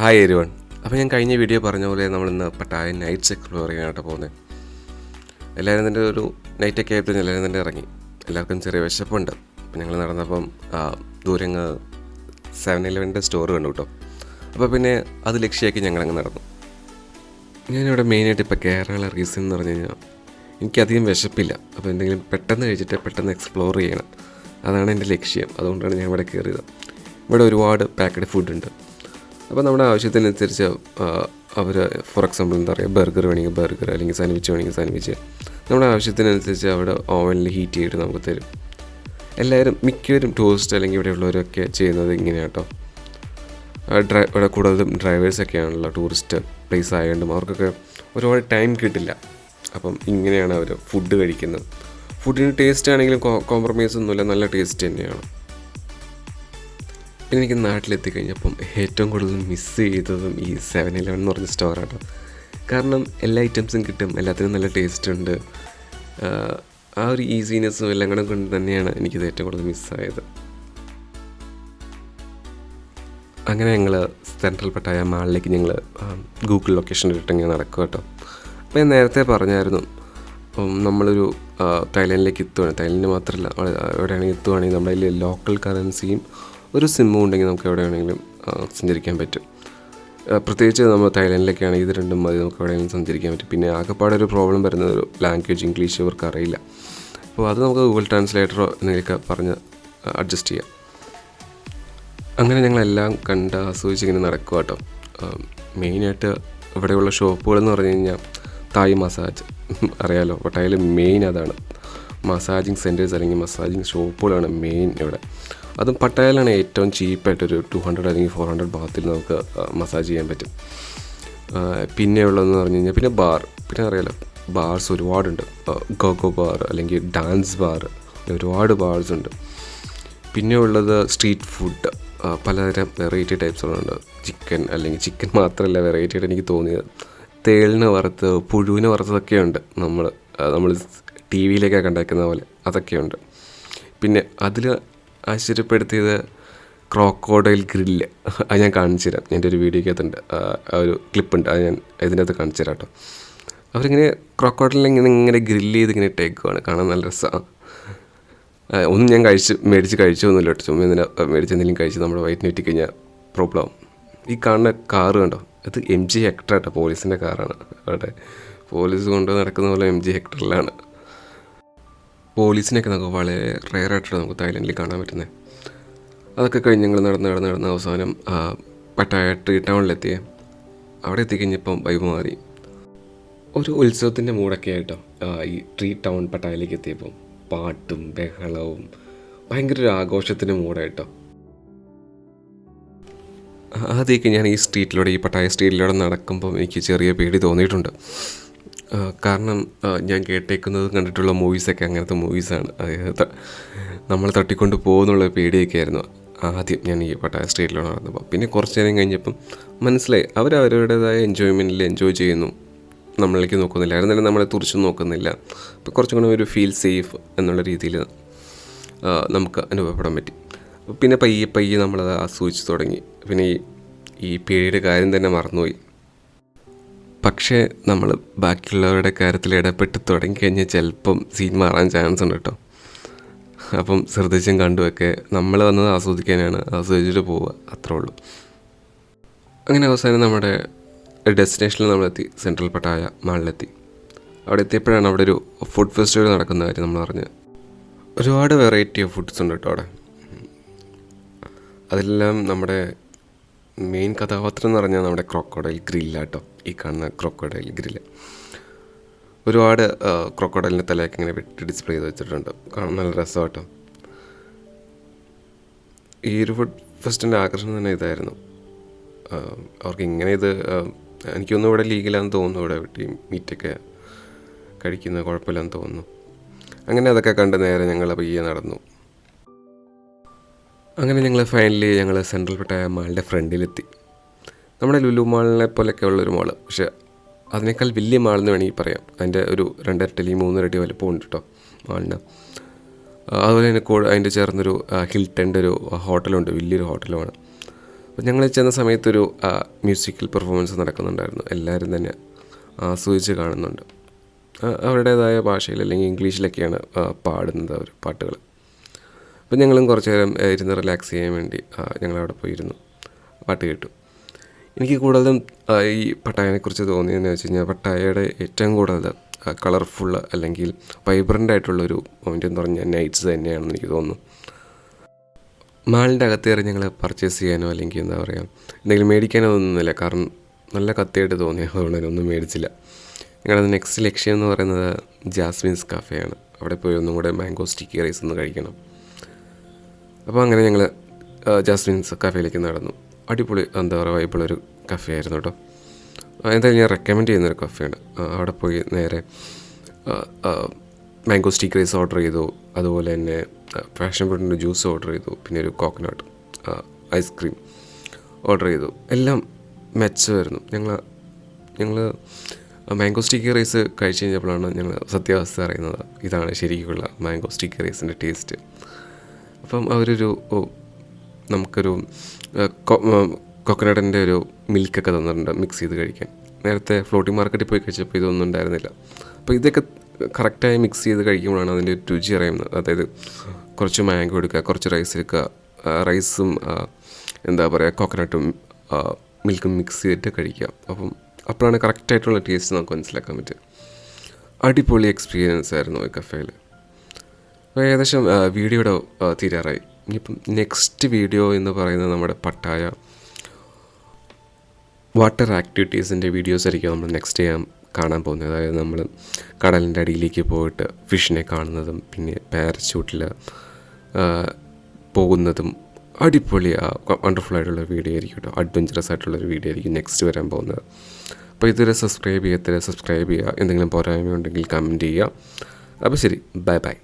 Hi everyone. അപ്പോൾ ഞാൻ കഴിഞ്ഞ വീഡിയോ പറഞ്ഞ പോലെ നമ്മളിന്ന് പട്ടായ നൈറ്റ്സ് എക്സ്പ്ലോർ ചെയ്യാനായിട്ട് പോകുന്നത്. എല്ലാവരും തന്നെ ഒരു നൈറ്റൊക്കെ ആയപ്പോൾ എല്ലാവരും തന്നെ ഇറങ്ങി. എല്ലാവർക്കും ചെറിയ വിശപ്പുണ്ട്. അപ്പോൾ ഞങ്ങൾ നടന്നപ്പം ദൂരെ 7-Eleven സ്റ്റോർ കണ്ടു കേട്ടോ. അപ്പോൾ പിന്നെ അത് ലക്ഷ്യമാക്കി ഞങ്ങളങ്ങ് നടന്നു. ഞാനിവിടെ മെയിനായിട്ട് ഇപ്പോൾ കേരള റീസൺ എന്ന് പറഞ്ഞു കഴിഞ്ഞാൽ എനിക്കധികം വിശപ്പില്ല. അപ്പോൾ എന്തെങ്കിലും പെട്ടെന്ന് കഴിച്ചിട്ട് പെട്ടെന്ന് എക്സ്പ്ലോർ ചെയ്യണം, അതാണ് എൻ്റെ ലക്ഷ്യം. അതുകൊണ്ടാണ് ഞാൻ ഇവിടെ കയറിയത്. ഇവിടെ ഒരുപാട് പാക്കഡ് ഫുഡുണ്ട്. അപ്പോൾ നമ്മുടെ ആവശ്യത്തിനനുസരിച്ച് അവർ ഫോർ എക്സാമ്പിൾ എന്താ പറയുക, ബർഗർ വേണമെങ്കിൽ ബർഗർ, അല്ലെങ്കിൽ സാൻഡ്വിച്ച് വേണമെങ്കിൽ സാൻഡ്വിച്ച് നമ്മുടെ ആവശ്യത്തിനനുസരിച്ച് അവിടെ ഓവനിൽ ഹീറ്റ് ചെയ്തിട്ട് നമുക്ക് തരും. എല്ലാവരും മിക്കവരും ടൂറിസ്റ്റ് അല്ലെങ്കിൽ ഇവിടെയുള്ളവരൊക്കെ ചെയ്യുന്നത് ഇങ്ങനെയാണ് കേട്ടോ. ഇവിടെ കൂടുതലും ഡ്രൈവേഴ്സൊക്കെയാണല്ലോ, ടൂറിസ്റ്റ് പ്ലേസ് ആയതുകൊണ്ടും അവർക്കൊക്കെ ഒരുപാട് ടൈം കിട്ടില്ല. അപ്പം ഇങ്ങനെയാണ് അവർ ഫുഡ് കഴിക്കുന്നത്. ഫുഡിന് ടേസ്റ്റ് ആണെങ്കിലും കോംപ്രമൈസ് ഒന്നുമില്ല, നല്ല ടേസ്റ്റ് തന്നെയാണ്. പിന്നെ എനിക്ക് നാട്ടിലെത്തിക്കഴിഞ്ഞപ്പം ഏറ്റവും കൂടുതൽ മിസ്സ് ചെയ്തതും ഈ 7-Eleven എന്ന് പറഞ്ഞ സ്റ്റോറാട്ടോ. കാരണം എല്ലാ ഐറ്റംസും കിട്ടും, എല്ലാത്തിനും നല്ല ടേസ്റ്റ് ഉണ്ട്. ആ ഒരു ഈസിനെസ്സും എല്ലാം കൂടെ കൊണ്ട് തന്നെയാണ് എനിക്കിത് ഏറ്റവും കൂടുതൽ മിസ്സായത്. അങ്ങനെ ഞങ്ങൾ സെൻട്രൽ പട്ടായ മാളിലേക്ക് ഞങ്ങൾ ഗൂഗിൾ ലൊക്കേഷൻ ഇട്ടിങ്ങനെ നടക്കുക കേട്ടോ. അപ്പോൾ ഞാൻ നേരത്തെ പറഞ്ഞായിരുന്നു, നമ്മളൊരു തായ്ലൻഡിലേക്ക് എത്തുകയാണ്. തായ്ലൻഡ് മാത്രമല്ല, എവിടെയാണെങ്കിൽ എത്തുകയാണെങ്കിൽ നമ്മുടെ കയ്യിൽ ലോക്കൽ കറൻസിയും ഒരു സിമ്മും ഉണ്ടെങ്കിൽ നമുക്ക് എവിടെ വേണമെങ്കിലും സഞ്ചരിക്കാൻ പറ്റും. പ്രത്യേകിച്ച് നമ്മൾ തായ്ലൻഡിലേക്കാണെങ്കിൽ ഇത് രണ്ടും മതി, നമുക്ക് എവിടെയെങ്കിലും സഞ്ചരിക്കാൻ പറ്റും. പിന്നെ ആകെപ്പാടെ ഒരു പ്രോബ്ലം വരുന്നത് ഒരു ലാംഗ്വേജ്, ഇംഗ്ലീഷ് ഇവർക്ക് അറിയില്ല. അപ്പോൾ അത് നമുക്ക് ഗൂഗിൾ ട്രാൻസ്ലേറ്ററോ എന്തെങ്കിലുമൊക്കെ പറഞ്ഞ് അഡ്ജസ്റ്റ് ചെയ്യാം. അങ്ങനെ ഞങ്ങളെല്ലാം കണ്ട് ആസ്വദിച്ച് ഇങ്ങനെ നടക്കുക കേട്ടോ. മെയിനായിട്ട് ഇവിടെയുള്ള ഷോപ്പുകളെന്ന് പറഞ്ഞു കഴിഞ്ഞാൽ തായ് മസാജ് അറിയാലോ, പട്ടായയിൽ മെയിൻ അതാണ്. മസാജിങ് സെൻറ്റേഴ്സ് അല്ലെങ്കിൽ മസാജിങ് ഷോപ്പുകളാണ് മെയിൻ ഇവിടെ. അതും പട്ടായയിലാണ് ഏറ്റവും ചീപ്പായിട്ടൊരു 200 അല്ലെങ്കിൽ 400 ബാത്തിൽ നമുക്ക് മസാജ് ചെയ്യാൻ പറ്റും. പിന്നെ ഉള്ളതെന്ന് പറഞ്ഞു കഴിഞ്ഞാൽ പിന്നെ ബാർ, പിന്നെ അറിയാലോ ബാർസ് ഒരുപാടുണ്ട്. ഗോഗോ ബാർ അല്ലെങ്കിൽ ഡാൻസ് ബാർ, ഒരുപാട് ബാർസ് ഉണ്ട്. പിന്നെ ഉള്ളത് സ്ട്രീറ്റ് ഫുഡ്, പലതരം വെറൈറ്റി ടൈപ്സുകളുണ്ട്. ചിക്കൻ അല്ലെങ്കിൽ ചിക്കൻ മാത്രമല്ല വെറൈറ്റി ആയിട്ട് എനിക്ക് തോന്നിയത്, തേളിന് വറുത്ത്, പുഴുവിന് വറുത്തതൊക്കെ ഉണ്ട്. നമ്മൾ ടി വിയിലേക്കൊക്കെ ഉണ്ടാക്കുന്ന പോലെ അതൊക്കെയുണ്ട്. പിന്നെ അതിൽ ആശ്ചര്യപ്പെടുത്തിയത് ക്രോക്കോഡൈൽ ഗ്രില്ല്. അത് ഞാൻ കാണിച്ചു തരാം, എൻ്റെ ഒരു വീഡിയോക്കകത്തുണ്ട്, ഒരു ക്ലിപ്പുണ്ട്, അത് ഞാൻ ഇതിനകത്ത് കാണിച്ചു തരാം കേട്ടോ. അവരിങ്ങനെ ക്രോക്കോഡൈലിനെ ഇങ്ങനെ ഗ്രില്ല് ചെയ്ത് ഇങ്ങനെ ഇട്ടേക്കുവാണ്, കാണാൻ നല്ല രസമാണ്. ഒന്നും ഞാൻ മേടിച്ച് കഴിച്ചൊന്നുമില്ല കേട്ടോ. ചുമ്മാ ഇതിനെ മേടിച്ചെന്തെങ്കിലും കഴിച്ച് നമ്മുടെ വയറ്റിന് പറ്റിക്കഴിഞ്ഞാൽ പ്രോബ്ലം ആവും. ഈ കാണുന്ന കാറ് കണ്ടോ, അത് MG ഹെക്ടർ കേട്ടോ, പോലീസിൻ്റെ കാറാണ്. അവിടെ പോലീസ് കൊണ്ട് നടക്കുന്ന പോലെ MG ഹെക്ടറിലാണ്. പോലീസിനെയൊക്കെ നമുക്ക് വളരെ റെയറായിട്ടാണ് നമുക്ക് തായ്ലൻഡിൽ കാണാൻ പറ്റുന്നത്. അതൊക്കെ കഴിഞ്ഞ് ഞങ്ങൾ നടന്ന് അവസാനം പട്ടായ ട്രീ ടൗണിലെത്തിയേ. അവിടെ എത്തിക്കഴിഞ്ഞപ്പം വൈബ് മാറി. ഒരു ഉത്സവത്തിൻ്റെ മൂടൊക്കെ ആയിട്ടോ ഈ ട്രീ ടൗൺ പട്ടായയിലേക്ക് എത്തിയപ്പം പാട്ടും ബഹളവും ഭയങ്കര ഒരു ആഘോഷത്തിൻ്റെ മൂടായിട്ടോ. ആദ്യമൊക്കെ ഞാൻ ഈ പട്ടായ സ്ട്രീറ്റിലൂടെ നടക്കുമ്പം എനിക്ക് ചെറിയ പേടി തോന്നിയിട്ടുണ്ട്. കാരണം ഞാൻ കേട്ടേക്കുന്നത് കണ്ടിട്ടുള്ള മൂവീസൊക്കെ അങ്ങനത്തെ മൂവീസാണ്. അതായത് നമ്മൾ തട്ടിക്കൊണ്ട് പോകുന്നുള്ള പേടിയൊക്കെ ആയിരുന്നു ആദ്യം ഞാൻ ഈ പട്ടായ സ്ട്രീറ്റിലൂടെ നടന്നപ്പോൾ. പിന്നെ കുറച്ച് നേരം കഴിഞ്ഞപ്പം മനസ്സിലായി, അവരവരുടേതായ എൻജോയ്മെൻറ്റിൽ എൻജോയ് ചെയ്യുന്നു, നമ്മളിലേക്ക് നോക്കുന്നില്ല, ആരും തന്നെ നമ്മളെ തുറിച്ചു നോക്കുന്നില്ല. അപ്പോൾ കുറച്ചും കൂടെ ഒരു ഫീൽ സേഫ് എന്നുള്ള രീതിയിൽ നമുക്ക് അനുഭവപ്പെടാൻ പറ്റി. പിന്നെ പയ്യെ നമ്മളത് ആസ്വദിച്ച് തുടങ്ങി. പിന്നെ ഈ പേടിയുടെ കാര്യം തന്നെ മറന്നുപോയി. പക്ഷേ നമ്മൾ ബാക്കിയുള്ളവരുടെ കാര്യത്തിൽ ഇടപെട്ട് തുടങ്ങിക്കഴിഞ്ഞാൽ ചിലപ്പം സീൻ മാറാൻ ചാൻസ് ഉണ്ട് കേട്ടോ. അപ്പം ശ്രദ്ധിച്ചും കണ്ടുമൊക്കെ നമ്മൾ വന്നത് ആസ്വദിക്കാനാണ്, ആസ്വദിച്ചിട്ട് പോവുക, അത്രേ ഉള്ളൂ. അങ്ങനെ അവസാനം നമ്മുടെ ഡെസ്റ്റിനേഷനിൽ നമ്മളെത്തി, സെൻട്രൽ പട്ടായ മാളിലെത്തി. അവിടെ എത്തിയപ്പോഴാണ് അവിടെ ഒരു ഫുഡ് ഫെസ്റ്റിവൽ നടക്കുന്ന കാര്യം നമ്മൾ അറിഞ്ഞത്. ഒരുപാട് വെറൈറ്റി ഓഫ് ഫുഡ്സ് ഉണ്ട് കേട്ടോ അവിടെ. അതെല്ലാം നമ്മുടെ മെയിൻ കഥാപാത്രം എന്ന് പറഞ്ഞാൽ നമ്മുടെ ക്രോക്കോഡൈൽ ഗ്രില്ലാട്ടോ. ഈ കാണുന്ന ക്രോക്കോഡൈൽ ഗ്രില്ല് ഒരുപാട് ക്രോക്കോഡൈലിൻ്റെ തലയൊക്കെ ഇങ്ങനെ വെട്ടി ഡിസ്പ്ലേ ചെയ്ത് വെച്ചിട്ടുണ്ട്, കാണാൻ നല്ല രസമാട്ടോ. ഈ ഒരു ഫുഡ് ഫെസ്റ്റിൻ്റെ ആകർഷണം തന്നെ ഇതായിരുന്നു. അവർക്ക് ഇങ്ങനെ ഇത് എനിക്കൊന്നും ഇവിടെ ലീഗലാന്ന് തോന്നുന്നു, ഇവിടെ വെട്ടി മീറ്റൊക്കെ കഴിക്കുന്നത് കുഴപ്പമില്ലാന്ന് തോന്നുന്നു. അങ്ങനെ അതൊക്കെ കണ്ട് നേരെ ഞങ്ങൾ പയ്യെ നടന്നു. അങ്ങനെ ഫൈനലി ഞങ്ങൾ സെൻട്രൽ പട്ടായ മാളിൻ്റെ ഫ്രണ്ടിലെത്തി. നമ്മുടെ ലുലു മാളിനെ പോലെയൊക്കെ ഉള്ളൊരു മാള്, പക്ഷേ അതിനേക്കാൾ വലിയ മാളെന്ന് വേണമെങ്കിൽ പറയാം. അതിൻ്റെ ഒരു 2 ഇരട്ടി 3 ഇരട്ടി വലുപ്പമുണ്ട് കേട്ടോ മാളിന്. അതുപോലെ തന്നെ അതിൻ്റെ ചേർന്നൊരു ഹിൽട്ടൻ്റെ ഒരു ഹോട്ടലുണ്ട്, വലിയൊരു ഹോട്ടലുമാണ്. അപ്പോൾ ഞങ്ങൾ ചെന്ന സമയത്തൊരു മ്യൂസിക്കൽ പെർഫോമൻസ് നടക്കുന്നുണ്ടായിരുന്നു. എല്ലാവരും തന്നെ ആസ്വദിച്ച് കാണുന്നുണ്ട്. അവരുടേതായ ഭാഷയിൽ അല്ലെങ്കിൽ ഇംഗ്ലീഷിലൊക്കെയാണ് പാടുന്നത് അവർ പാട്ടുകൾ. അപ്പോൾ ഞങ്ങളും കുറച്ച് നേരം ഇരുന്ന് റിലാക്സ് ചെയ്യാൻ വേണ്ടി ഞങ്ങളവിടെ പോയിരുന്നു, പാട്ട് കേട്ടു. എനിക്ക് കൂടുതലും ഈ പട്ടായനെക്കുറിച്ച് തോന്നിയതെന്ന് വെച്ച് കഴിഞ്ഞാൽ പട്ടായയുടെ ഏറ്റവും കൂടുതൽ കളർഫുൾ അല്ലെങ്കിൽ വൈബ്രൻ്റ് ആയിട്ടുള്ളൊരു പോയിൻ്റ് എന്ന് പറഞ്ഞാൽ നൈറ്റ്സ് തന്നെയാണെന്ന് എനിക്ക് തോന്നുന്നു. മാളിൻ്റെ അകത്ത് കയറി ഞങ്ങൾ പർച്ചേസ് ചെയ്യാനോ അല്ലെങ്കിൽ എന്താ പറയുക എന്തെങ്കിലും മേടിക്കാനോ ഒന്നുമില്ല, കാരണം നല്ല കത്തിയായിട്ട് തോന്നി, അതുകൊണ്ട് തന്നെ ഒന്നും മേടിച്ചില്ല. ഞങ്ങളുടെ നെക്സ്റ്റ് ലക്ഷ്യം എന്ന് പറയുന്നത് ജാസ്മിൻസ് കഫേയാണ്. അവിടെ പോയി ഒന്നും കൂടെ മാംഗോ സ്റ്റിക്കി റൈസ് ഒന്ന് കഴിക്കണം. അപ്പോൾ അങ്ങനെ ഞങ്ങൾ ജാസ്മിൻസ് കഫേയിലേക്ക് നടന്നു. അടിപൊളി എന്താ പറയുക വൈബുള്ളൊരു കഫേ ആയിരുന്നു കേട്ടോ. എന്തായാലും ഞാൻ റെക്കമെൻഡ് ചെയ്യുന്നൊരു കഫേയാണ്. അവിടെ പോയി നേരെ മാംഗോ സ്റ്റിക്കി റൈസ് ഓർഡർ ചെയ്തു, അതുപോലെ തന്നെ പാഷൻ ഫ്രൂട്ടിൻ്റെ ജ്യൂസ് ഓർഡർ ചെയ്തു, പിന്നെ ഒരു കോക്കനട്ട് ഐസ്ക്രീം ഓർഡർ ചെയ്തു. എല്ലാം മെച്ചമായിരുന്നു. ഞങ്ങൾ മാംഗോ സ്റ്റിക്കി റൈസ് കഴിച്ച് കഴിഞ്ഞപ്പോഴാണ് ഞങ്ങൾ സത്യാവസ്ഥ അറിയുന്നത്, ഇതാണ് ശരിക്കുള്ള മാംഗോ സ്റ്റിക്കി റൈസിൻ്റെ ടേസ്റ്റ്. അപ്പം അവരൊരു നമുക്കൊരു കോക്കനട്ടിൻ്റെ ഒരു മിൽക്കൊക്കെ തന്നിട്ടുണ്ട് മിക്സ് ചെയ്ത് കഴിക്കാൻ. നേരത്തെ ഫ്ലോട്ടിംഗ് മാർക്കറ്റിൽ പോയി കഴിച്ചപ്പോൾ ഇതൊന്നും ഉണ്ടായിരുന്നില്ല. അപ്പോൾ ഇതൊക്കെ കറക്റ്റായി മിക്സ് ചെയ്ത് കഴിക്കുമ്പോഴാണ് അതിൻ്റെ രുചി അറിയുന്നത്. അതായത് കുറച്ച് മാംഗോ എടുക്കുക, കുറച്ച് റൈസ് എടുക്കുക, റൈസും എന്താ പറയുക കോക്കനട്ടും മിൽക്കും മിക്സ് ചെയ്തിട്ട് കഴിക്കുക. അപ്പോഴാണ് കറക്റ്റായിട്ടുള്ള ടേസ്റ്റ് നമുക്ക് മനസ്സിലാക്കാൻ പറ്റുക. അടിപൊളി എക്സ്പീരിയൻസ് ആയിരുന്നു ഈ കഫേയിൽ. അപ്പോൾ ഏകദേശം വീഡിയോയുടെ തീരാറായി. ഇനിയിപ്പം നെക്സ്റ്റ് വീഡിയോ എന്ന് പറയുന്നത് നമ്മുടെ പട്ടായ വാട്ടർ ആക്ടിവിറ്റീസിൻ്റെ വീഡിയോസ് ആയിരിക്കും നമ്മൾ നെക്സ്റ്റ് കാണാൻ പോകുന്നത്. അതായത് നമ്മൾ കടലിൻ്റെ അടിയിലേക്ക് പോയിട്ട് ഫിഷിനെ കാണുന്നതും പിന്നെ പാരച്യൂട്ടിൽ പോകുന്നതും അടിപൊളി വണ്ടർഫുൾ ആയിട്ടുള്ള വീഡിയോ ആയിരിക്കും കേട്ടോ. അഡ്വഞ്ചറസ് ആയിട്ടുള്ളൊരു വീഡിയോ ആയിരിക്കും നെക്സ്റ്റ് വരാൻ പോകുന്നത്. അപ്പോൾ ഇതുവരെ സബ്സ്ക്രൈബ് ചെയ്യുക. എന്തെങ്കിലും പോരായ്മ ഉണ്ടെങ്കിൽ കമൻറ്റ് ചെയ്യുക. അപ്പോൾ ശരി, ബൈ ബൈ.